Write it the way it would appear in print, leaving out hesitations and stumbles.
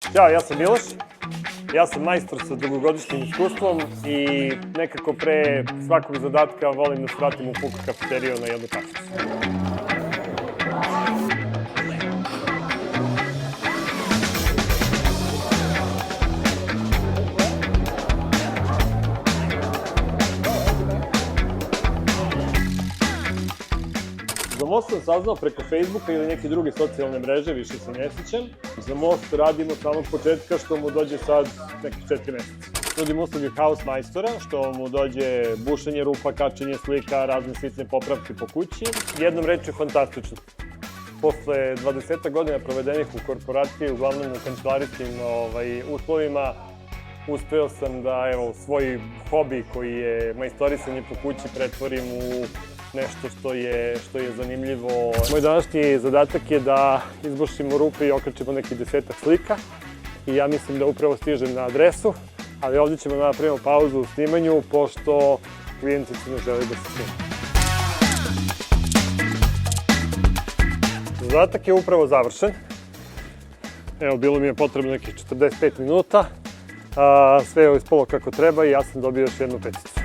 Ćao, ja sam Miloš. Ja sam majstor sa dugogodišnjim iskustvom i nekako pre svakog zadatka volim da se vratim u puku kafeteriju na jednu kaficu. Za Most sam saznao preko Facebooka ili neke druge socijalne mreže, više se ne sjećam. Za Most radimo od samog početka, što mu dođe sad nekih 4 meseca. Nudim usluge house majstora, što mu dođe bušenje rupa, kačenje slika, razne sitne popravke po kući. Jednom rečju fantastično. Posle 20 godina provedenih u korporaciji, uglavnom u kancelarijskim uslovima, uspeo sam da svoj hobi koji je majstorisanje po kući pretvorim u nešto što je zanimljivo. Moj današnji zadatak je da izbušimo rupe i okačimo nekih 10-ak slika. I ja mislim da upravo stižem na adresu, ali ovdje ćemo napravimo pauzu u snimanju, pošto klijentici ne žele da se snima. Zadatak je upravo završen. Evo, bilo mi je potrebno nekih 45 minuta. Sve je ispalo kako treba i ja sam dobio još jednu peticu.